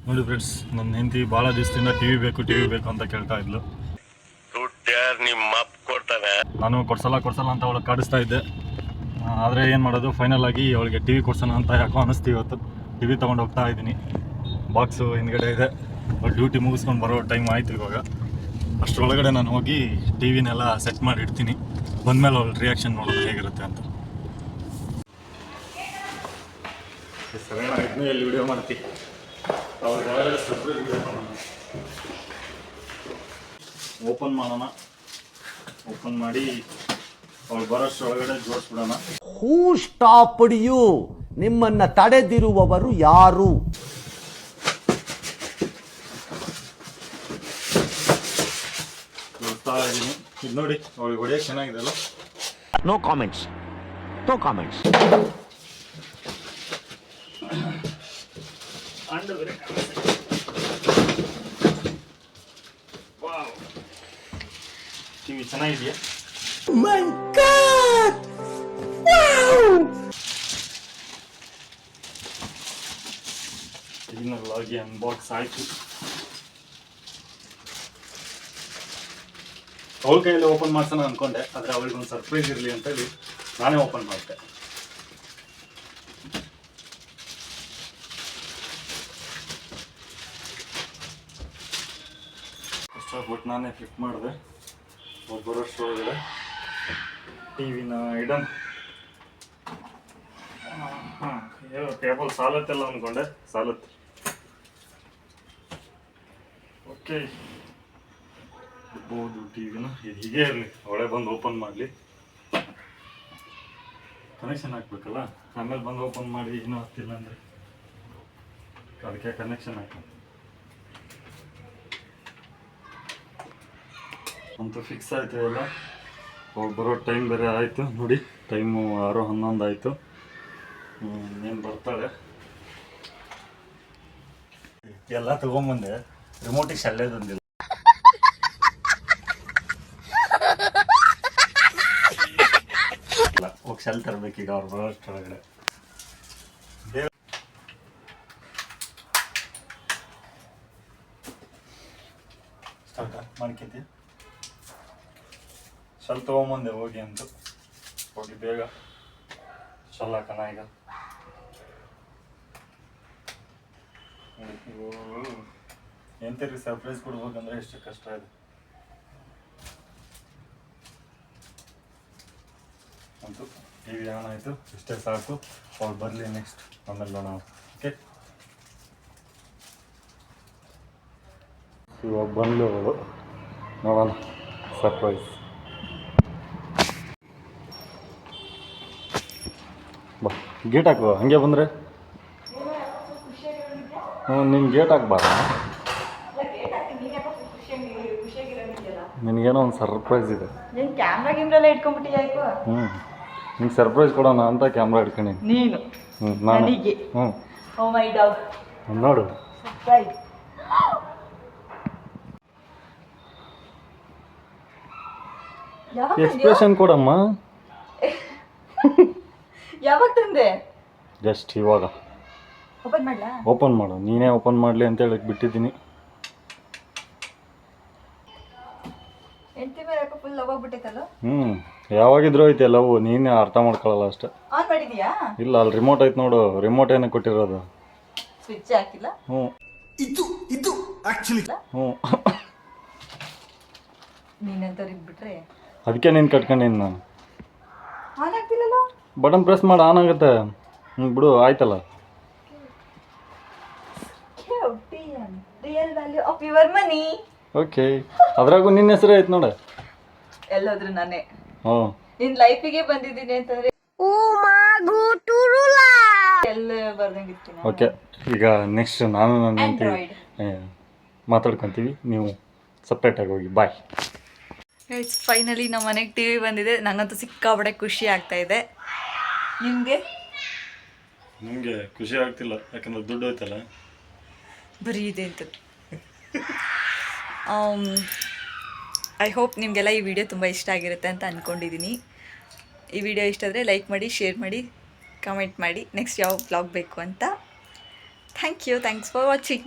ನೋಡಿ ಫ್ರೆಂಡ್ಸ್, ನನ್ನ ಹೆಂಡತಿ ಭಾಳ ದಿವಸದಿಂದ ಟಿವಿ ಬೇಕು ಅಂತ ಕೇಳ್ತಾ ಇದ್ಲು. ನಾನು ಕೊಡ್ಸಲ್ಲ ಅಂತ ಅವಳಿಗೆ ಕಾಡಿಸ್ತಾ ಇದ್ದೆ. ಆದರೆ ಏನು ಮಾಡೋದು, ಫೈನಲ್ ಆಗಿ ಅವಳಿಗೆ ಟಿವಿ ಕೊಡ್ಸೋಣ ಅಂತ ಯಾಕೋ ಅನ್ನಿಸ್ತು. ಇವತ್ತು ಟಿವಿ ತೊಗೊಂಡು ಹೋಗ್ತಾ ಇದ್ದೀನಿ. ಬಾಕ್ಸು ಹಿಂದ್ಗಡೆ ಇದೆ. ಡ್ಯೂಟಿ ಮುಗಿಸ್ಕೊಂಡು ಬರೋ ಟೈಮ್ ಆಯಿತು ಇವಾಗ. ಅಷ್ಟರೊಳಗಡೆ ನಾನು ಹೋಗಿ ಟಿವಿನೆಲ್ಲ ಸೆಟ್ ಮಾಡಿ ಇಡ್ತೀನಿ. ಬಂದಮೇಲೆ ಅವಳ ರಿಯಾಕ್ಷನ್ ನೋಡೋದು ಹೇಗಿರುತ್ತೆ ಅಂತ. ಸರಿ, ಎಲ್ಲಿ ವಿಡಿಯೋ ಮಾಡ್ತಿ ಓಪನ್ ಮಾಡೋಣ. ಓಪನ್ ಮಾಡಿ ಅವಳು ಬರೋಷ್ಟರೊಳಗಡೆ ಜೋಡಿಸ್ಬಿಡೋಣ. ಹೂ ಸ್ಟಾಪ್ಡ್ ಯು? ನಿಮ್ಮನ್ನ ತಡೆದಿರುವವರು ಯಾರು? ನೋಡ್ತಾ ಇದ್ದೀನಿ. ಇದು ನೋಡಿ, ಅವಳಿಗೆ ಹೊಡೆಯೋಕೆ ಚೆನ್ನಾಗಿದೆ ಅಲ್ಲ. No comments. ಟಿವಿ ಚೆನ್ನಾಗಿದೆಯಾ? ಟಿವಿನಲ್ಲಿ ಅನ್ಬಾಕ್ಸ್ ಆಯ್ತು. ಅವಳ ಕೈಯಲ್ಲಿ ಓಪನ್ ಮಾಡ್ಸೋಣ ಅನ್ಕೊಂಡೆ, ಆದರೆ ಅವಳಿಗೊಂದು ಸರ್ಪ್ರೈಸ್ ಇರಲಿ ಅಂತೇಳಿ ನಾನೇ ಓಪನ್ ಮಾಡಿದೆ. ಅಷ್ಟಾಗ್ಬಿಟ್ಟು ನಾನೇ ಫಿಟ್ ಮಾಡಿದೆ. ಬರೋಷ್ಟರೊಳಗಡೆ ಟಿವಿನ ಇಡೋಣ. ಟೇಬಲ್ ಸಾಲತ್ತೆಲ್ಲ ಅಂದ್ಕೊಂಡೆ, ಸಾಲತ್ತೆ. ಓಕೆ, ಇರ್ಬೋದು ಟಿವಿನ. ಇದು ಹೀಗೆ ಇರಲಿ, ಅವಳೇ ಬಂದು ಓಪನ್ ಮಾಡಲಿ. ಕನೆಕ್ಷನ್ ಹಾಕ್ಬೇಕಲ್ಲ, ಆಮೇಲೆ ಬಂದು ಓಪನ್ ಮಾಡಿ ಇನ್ನೂ ಆಗ್ತಿಲ್ಲ ಅಂದರೆ ಅದಕ್ಕೆ ಕನೆಕ್ಷನ್ ಹಾಕಿ ಅಂತೂ ಫಿಕ್ಸ್ ಆಯಿತು ಎಲ್ಲ. ಅವ್ರು ಬರೋ ಟೈಮ್ ಬೇರೆ ಆಯಿತು. ನೋಡಿ, ಟೈಮು 6:11 ಆಯಿತು. ಏನು ಬರ್ತಾಳೆ. ಎಲ್ಲ ತೊಗೊಂಬಂದೆ, ರಿಮೋಟಿಗೆ ಶಲ್ಲೆ ತಂದಿಲ್ಲ. ಹೋಗಿ ಶೆಲ್ ತರಬೇಕೀಗ ಅವ್ರು ಬರೋಷ್ಟರೊಳಗಡೆ. ಸ್ಟಾರ್ಟ್ ಮಾಡ್ಕೊತೀಯ? ಶಲ್ ತೊಗೊಂಬಂದೆ ಹೋಗಿ ಅಂತು. ಹೋಗಿ ಬೇಗ ಶಲ್ ಹಾಕೋಣ ಈಗ. ಎಂತರಿಗೆ ಸರ್ಪ್ರೈಸ್ ಕೊಡ್ಬೇಕಂದ್ರೆ ಎಷ್ಟು ಕಷ್ಟ ಇದೆ ಅಂತೂ. ಟಿವಿ ಆನ್ ಆಯಿತು, ಇಷ್ಟೇ ಸಾಕು. ಅವ್ರು ಬರಲಿ, ನೆಕ್ಸ್ಟ್ ಆಮೇಲೆ ನೋಡೋಣ. ಓಕೆ, ಇವಾಗ ಬಂದು ನೋಡೋಣ ಸರ್ಪ್ರೈಸ್. ಬಾ, ಗೇಟ್ ಹಾಕುವ. ಹಂಗೆ ಬಂದರೆ ನಿನ್ನ ಗೇಟ್ ಹಾಕ್ಬಾರ. ನಿನಗೇನೋ ಒಂದು ಸರ್ಪ್ರೈಸ್ ಇದೆ. ನಿಂಗೆ ಸರ್ಪ್ರೈಸ್ ಕೊಡೋಣ ಅಂತ ಕ್ಯಾಮ್ರಾ ಹಿಡ್ಕೊಂಡು ನೀನು ನೋಡು. ಎಕ್ಸ್ಪ್ರೆಷನ್ ಕೊಡಮ್ಮ. ಯಾವಾಗ ತಂದೆ? ಜಸ್ಟ್ ಇವಾಗ. ಓಪನ್ ಮಾಡ್ಲಾ? ಓಪನ್ ಮಾಡು. ನೀನೇ ಓಪನ್ ಮಾಡಲಿ ಅಂತ ಹೇಳಕ್ ಬಿಟ್ಟಿದ್ದೀನಿ. ಹೆಂಡತಿ ಮೇಲೆ ಯಾಕೋ ಫುಲ್ ಲವ್ ಆಗ್ಬಿಟ್ಟೈತಲ್ಲ. ಯಾವಾಗಿದ್ರು ಐತೆ ಲವ್, ನೀನೇ ಅರ್ಥ ಮಾಡ್ಕೊಳ್ಳಲ್ಲ ಅಷ್ಟೇ. ಆನ್ ಮಾಡಿದೀಯಾ? ಇಲ್ಲ, ಅಲ್ಲಿ ರಿಮೋಟ್ ಐತೆ ನೋಡು. ರಿಮೋಟ್ ಏನೇ ಕೊಟ್ಟಿರೋದು. ಸ್ವಿಚ್ ಹಾಕಿಲ್ಲ. ಇದು ಆಕ್ಚುಲಿ ನೀನಂತವ್ರಿಗೆ ಬಿಟ್ರೆ ಅದಕ್ಕೆ ನೀನು ಕಟ್ಕೊಂಡಿನಿ ನಾನು. ಆನ್ ಆಗ್ತಿಲ್ಲಲ್ಲ. ಬಟನ್ ಪ್ರೆಸ್ ಮಾಡಿ ಆನ್ ಆಗುತ್ತೆ. ಬಿಡು, ಆಯ್ತಲ್ಲ. Real value of your money. Okay, ಅದ್ರಾಗೂ ನಿನ್ನ ಹೆಸರು ಐತೆ ನೋಡ. ಎಲ್ಲೋದ್ರು ನಾನೇ. ಹ್ಞೂ, ನಿನ್ ಲೈಫಿಗೆ ಬಂದಿದ್ದೀನಿ ಅಂತಂದ್ರೆ ಎಲ್ಲ ಬರ್ದಂಗಿರ್ತೀನಿ. ಓಕೆ, ಈಗ ನೆಕ್ಸ್ಟ್ ನಾನು ನನ್ನ ಹೆಂಡತಿ ಮಾತಾಡ್ಕೊತೀವಿ. ನೀವು ಸಪ್ರೇಟಾಗಿ ಹೋಗಿ. ಬಾಯ್. ಫೈನಲಿ ನಮ್ಮ ಮನೆಗೆ ಟಿವಿ ಬಂದಿದೆ. ನನಗಂತೂ ಸಿಕ್ಕಾಪಟ್ಟೆ ಖುಷಿ ಆಗ್ತಾ ಇದೆ. ನಿಮಗೆ? ನಿಮಗೆ ಖುಷಿ ಆಗ್ತಿಲ್ಲ, ಯಾಕಂದ್ರೆ ದುಡ್ಡು ಹೋಯ್ತಲ್ಲ. ಬರೀ ಇದೆ ಅಂತ. ಐ ಹೋಪ್ ನಿಮಗೆಲ್ಲ ಈ ವಿಡಿಯೋ ತುಂಬ ಇಷ್ಟ ಆಗಿರುತ್ತೆ ಅಂತ ಅಂದ್ಕೊಂಡಿದ್ದೀನಿ. ಈ ವಿಡಿಯೋ ಇಷ್ಟ ಆದರೆ ಲೈಕ್ ಮಾಡಿ, ಶೇರ್ ಮಾಡಿ, ಕಮೆಂಟ್ ಮಾಡಿ ನೆಕ್ಸ್ಟ್ ಯಾವ ವ್ಲಾಗ್ ಬೇಕು ಅಂತ. Thanks for watching.